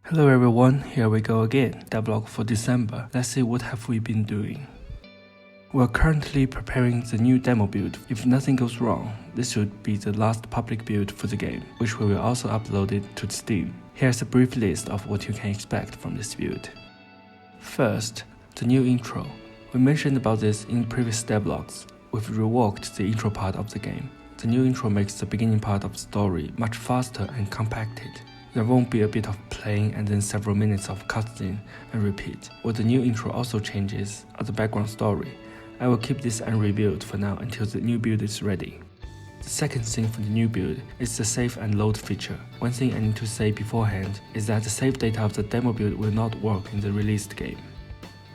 Hello everyone, here we go again, devlog for December. Let's see what have we been doing. We're currently preparing the new demo build. If nothing goes wrong, this should be the last public build for the game, which we will also upload it to Steam. Here's a brief list of what you can expect from this build. First, the new intro. We mentioned about this in previous devlogs. We've reworked the intro part of the game. The new intro makes the beginning part of the story much faster and compacted. There won't be a bit of playing and then several minutes of cutscene and repeat. What the new intro also changes are the background story. I will keep this unrevealed for now until the new build is ready. The second thing for the new build is the save and load feature. One thing I need to say beforehand is that the save data of the demo build will not work in the released game.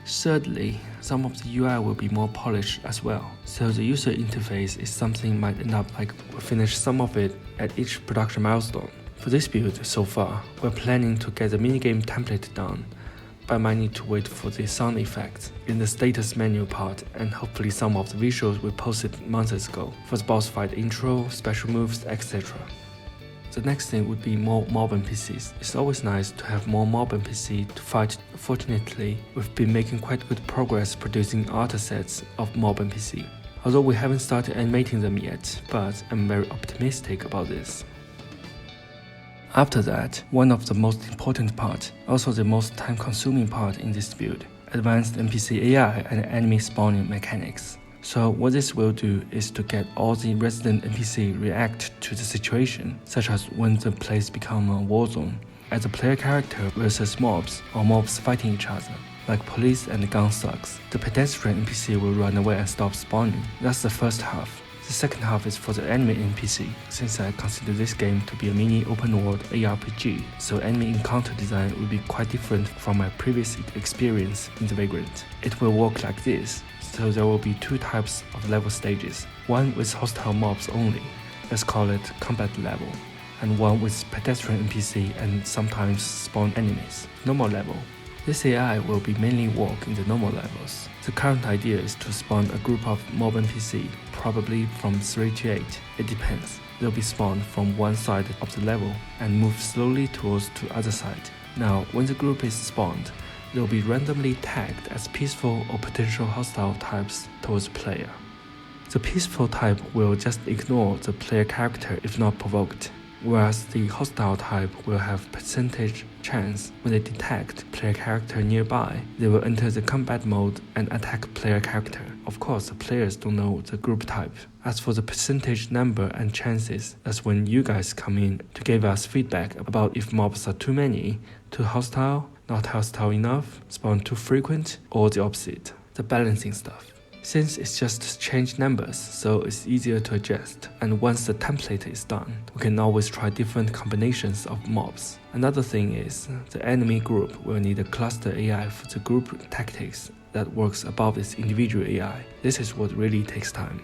Thirdly, some of the UI will be more polished as well, so the user interface is something might end up like we'll finish some of it at each production milestone. For this build so far, we're planning to get the minigame template done, but I might need to wait for the sound effects in the status menu part and hopefully some of the visuals we posted months ago for the boss fight intro, special moves, etc. The next thing would be more mob NPCs. It's always nice to have more mob NPC to fight. Fortunately, we've been making quite good progress producing artisets of mob NPC. Although we haven't started animating them yet, but I'm very optimistic about this. After that, one of the most important part, also the most time-consuming part in this build, advanced NPC AI and enemy spawning mechanics. So what this will do is to get all the resident NPC react to the situation, such as when the place becomes a war zone, as a player character versus mobs or mobs fighting each other, like police and gun thugs. The pedestrian NPC will run away and stop spawning. That's the first half. The second half is for the enemy NPC, since I consider this game to be a mini open-world ARPG, so enemy encounter design will be quite different from my previous experience in the Vagrant. It will work like this, so there will be two types of level stages, one with hostile mobs only, let's call it combat level, and one with pedestrian NPC and sometimes spawn enemies, normal level. This AI will be mainly work in the normal levels. The current idea is to spawn a group of mob NPC, probably from 3 to 8, it depends. They'll be spawned from one side of the level and move slowly towards the other side. Now, when the group is spawned, they'll be randomly tagged as peaceful or potential hostile types towards the player. The peaceful type will just ignore the player character if not provoked, whereas the hostile type will have percentage chance when they detect player character nearby, they will enter the combat mode and attack player character. Of course, the players don't know the group type. As for the percentage number and chances, that's when you guys come in to give us feedback about if mobs are too many, too hostile, not hostile enough, spawn too frequent, or the opposite, the balancing stuff. Since it's just change numbers, so it's easier to adjust, and once the template is done, we can always try different combinations of mobs. Another thing is, the enemy group will need a cluster AI for the group tactics that works above its individual AI. This is what really takes time.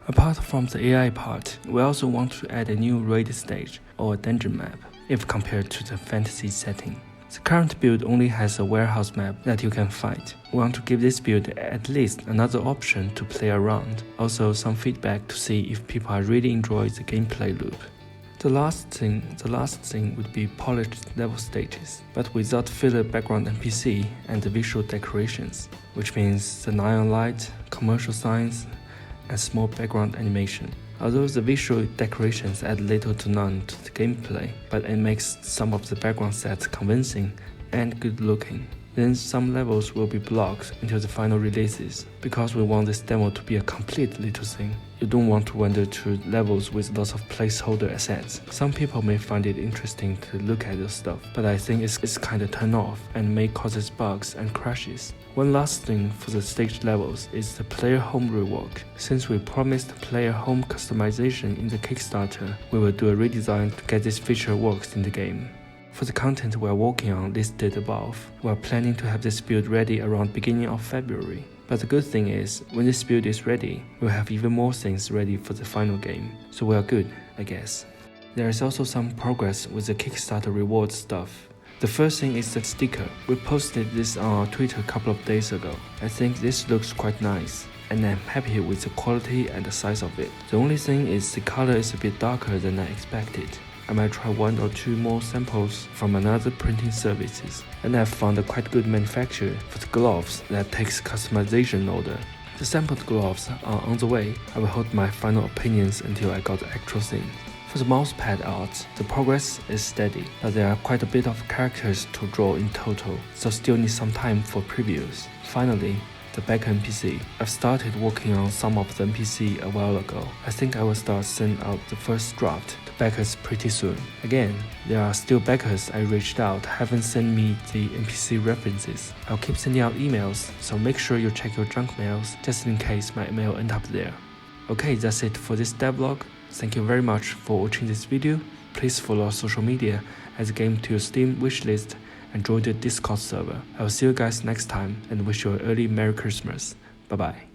Apart from the AI part, we also want to add a new raid stage or a dungeon map, if compared to the fantasy setting. The current build only has a warehouse map that you can fight. We want to give this build at least another option to play around, also some feedback to see if people are really enjoying the gameplay loop. The last thing would be polished level stages, but without filler background NPC and the visual decorations, which means the neon light, commercial signs, and small background animation. Although the visual decorations add little to none to the gameplay, but it makes some of the background sets convincing and good looking. Then some levels will be blocked until the final releases, because we want this demo to be a complete little thing. You don't want to wander through levels with lots of placeholder assets. Some people may find it interesting to look at this stuff, but I think it's kinda turn off and may causes bugs and crashes. One last thing for the stage levels is the player home rework. Since we promised player home customization in the Kickstarter, we will do a redesign to get this feature works in the game. For the content we are working on listed above, we are planning to have this build ready around beginning of February. But the good thing is, when this build is ready, we'll have even more things ready for the final game. So we are good, I guess. There is also some progress with the Kickstarter reward stuff. The first thing is the sticker. We posted this on our Twitter a couple of days ago. I think this looks quite nice, and I'm happy with the quality and the size of it. The only thing is the color is a bit darker than I expected. I might try 1 or 2 more samples from another printing services, and I've found a quite good manufacturer for the gloves that takes customization order. The sampled gloves are on the way. I will hold my final opinions until I got the actual thing. For the mousepad art, the progress is steady, but there are quite a bit of characters to draw in total, so still need some time for previews. Finally, the backer NPC. I've started working on some of the NPC a while ago. I think I will start sending out the first draft to backers pretty soon. Again, there are still backers I reached out haven't sent me the NPC references. I'll keep sending out emails, so make sure you check your junk mails just in case my email ends up there. Okay, that's it for this devlog. Thank you very much for watching this video. Please follow our social media, add the game to your Steam wishlist, and join the Discord server. I will see you guys next time and wish you an early Merry Christmas. Bye bye.